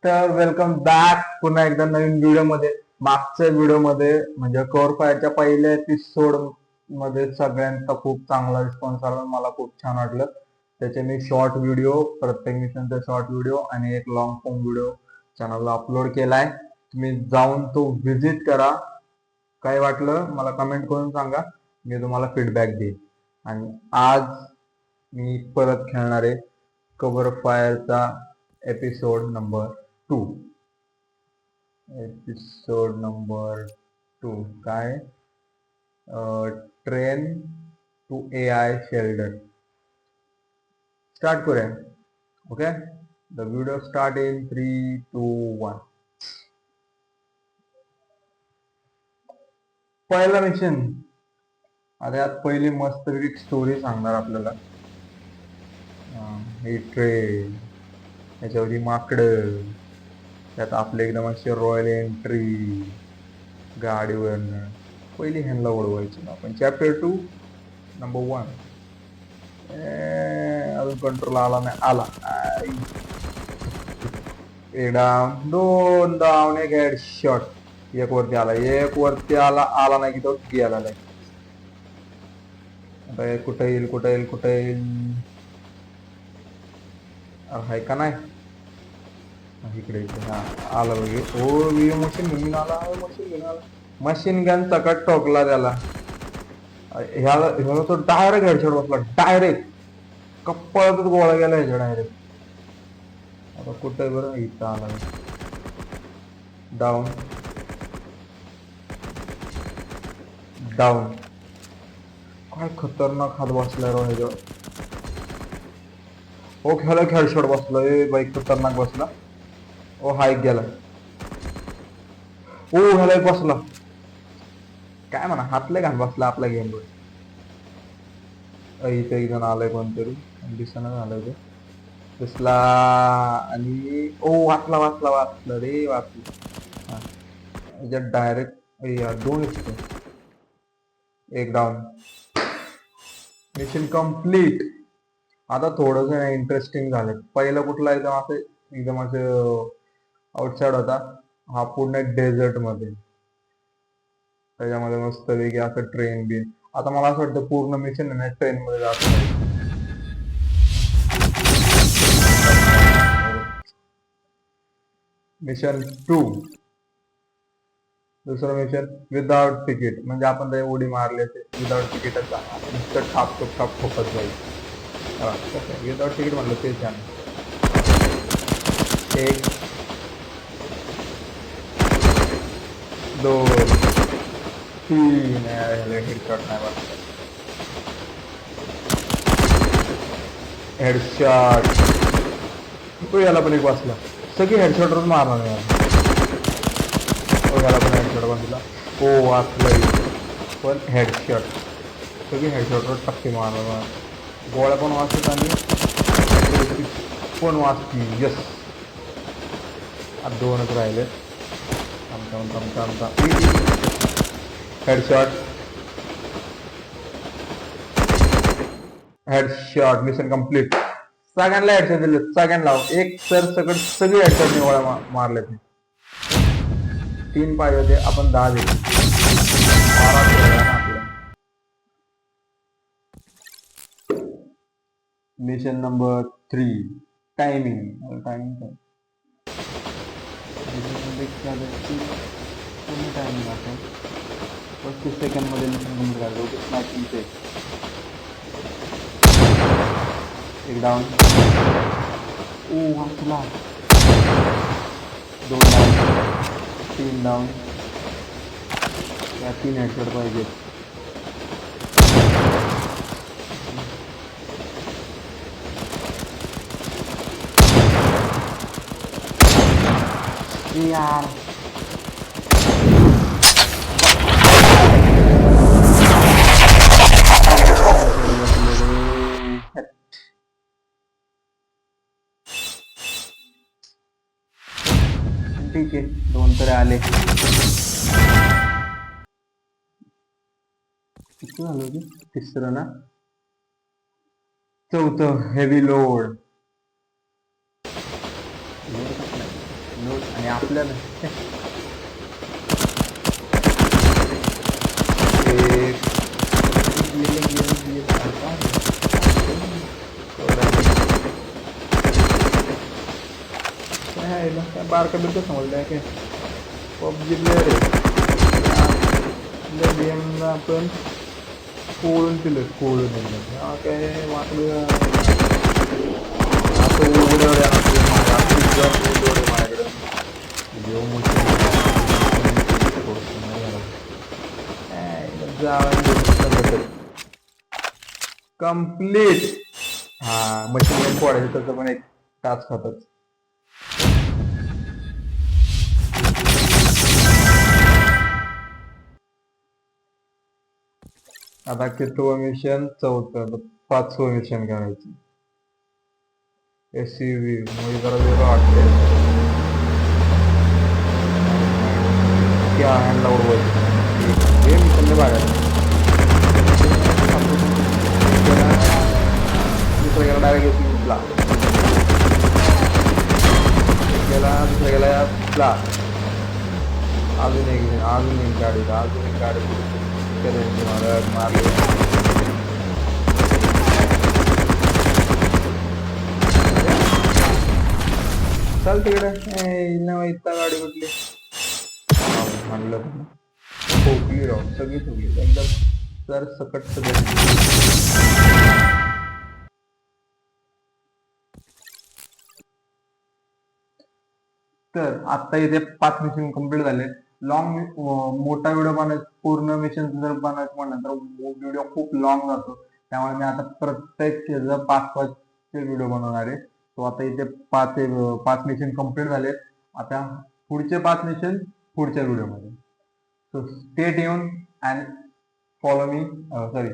तर welcome back पुन्हा एकदा नवीन व्हिडिओमध्ये. मागच्या व्हिडिओमध्ये म्हणजे कव्हर फायरच्या पहिल्या एपिसोड मध्ये सगळ्यांचा खूप चांगला रिस्पॉन्स आला. मला खूप छान वाटलं. त्याचे मी शॉर्ट व्हिडिओ, प्रत्येक मिशनचा शॉर्ट व्हिडिओ आणि एक लॉंग फॉर्म व्हिडिओ चॅनलला अपलोड केलाय. तुम्ही जाऊन तो व्हिजिट करा. काय वाटलं मला कमेंट करून सांगा, मी तुम्हाला फीडबॅक देईन. आणि आज मी परत खेळणार आहे कव्हर फायरचा एपिसोड नंबर 2. एपिसोड नंबर 2 काय? ट्रेन टू AI शेल्डर. स्टार्ट करूया. Okay, the video start in 3, 2, 1. पहिला मिशन. आता यात पहिली मस्त स्टोरी सांगणार आपल्याला. ही ट्रेन, याच्यावरती माकडं, त्यात आपले एकदम अशी रॉयल एंट्री गाडीवरनं. पहिली ह्यांना ओढवायची ना आपण. Chapter 2 number 1. अजून कंट्रोल आला नाही. आला. एक डाऊन, 2 डाऊन, एक हेड शॉट. एक वरती आला, एक वरती आला. आला नाही की तो गेला नाही. आता कुठे येईल, कुठे येईल, कुठे येईल? हाय का नाही? इकडे इकडे. हा आला बघे. ओ मशीन घेऊन आला, मशीन घेऊन आला. मशीन गन सकट ठोकला त्याला. ह्याला तो डायरेक्ट हेडशॉट बसला. डायरेक्ट कप्पळातच गोळा गेला ह्याच्या डायरेक्ट. आता कुठे बरं? इथं आला. Down, down. काय खतरनाक हात बसलाय रो ह्याच्यावर. ओ ह्याला हेडशॉट बसला. बाई खतरनाक बसला. ओ हाईक गेला. ओ ह्याला एक बसला. काय म्हणा, हातले घाण बसला आपल्या गेमवर. इथे एक जण आलंय कोणतरी, दिसणं झालं ते. दिसला. आणि ओ वाचला वाचला वाचला रे, वाचला. याच्यात डायरेक्ट 2 असतो. एक डाऊन. Mission complete. आता थोडस इंटरेस्टिंग झालं. पहिलं कुठला एकदम असं आउटसाइड होता. हा पूर्ण डेझर्ट मध्ये. त्याच्यामध्ये मस्त वेगळी असं ट्रेन बिन. आता मला असं वाटतं पूर्ण मिशन आहे ट्रेन मध्ये जातो. मिशन 2. दुसरं मिशन विदाउट तिकीट. म्हणजे आपण ते उडी मारले ते विदाउट तिकीटच नुसतं ठाप ठोकत जाईल. विदाउट तिकीट म्हणलं ते छान. 1, 2, 3. हेडशॉट नाही बसला. हेडशॉट. याला पण एक बसला. सगळी हेडशॉटवरच मारणार याला. याला पण हेडशॉट बसला. ओ वाचलंय पण हेडशॉट. सगळी हेडशॉटवर टक्के मारणार. गोळ्या पण वाचतात आणि पण वाचती. यस. आता 2च राहिले. Headshot, headshot. Mission complete. सगळ्यांना हेडशॉट दिले. सगळ्यांना एक सर सगळी हेडशॉट निवडा मारले. 3 पाहिजे होते, आपण 10 दिले. Mission number 3. Timing. Timing 35 second मध्ये मिशन कंप्लीट करायचं होतं. स्नॅचिंगचे. एक डाऊन. वाचला. 2 डाऊन, 3 डाऊन. या 3 हेडशॉट पाहिजे. यार ठीक आहे, 2 तरी आले. किती झालं होती? 3रं ना. 4थं हेवी लोड. आणि आपल्याला काय बारका बिरका समजलं काय पबजी प्लेअर आहे गेमला आपण कोळून दिलं कोळून दिलं हा काय वाटलं आता माझ्याकडे कंप्लीट हा मशीन गेम पोडायचं त्याचं पण एक टास्क होतच आता कितवं मिशन 4th 5वं मिशन करायचं SUV म्हणजे जरा वेगळं वाटते त्या हँडला उडवायचं हे मिशन बघायचं दुसऱ्या डायरेक्ट गेला दुसऱ्या गेला अजून एक गाडी मारली चल तिकडे इथं गाडी कुठली म्हणलं ठोकली राहून सगळी ठोकली एकदम तर सकट तर आता इथे 5 मिशन कम्प्लीट झाले लॉंग मोठा व्हिडिओ बनवायचा पूर्ण मिशन जर बनवायचं म्हणलं तर व्हिडिओ खूप लॉंग जातो त्यामुळे मी आता प्रत्येक 5-5 व्हिडिओ बनवणार आहे तो आता इथे 5 मिशन कम्प्लीट झाले आता पुढचे 5 मिशन पुढच्या व्हिडिओमध्ये so stay tune and follow me sorry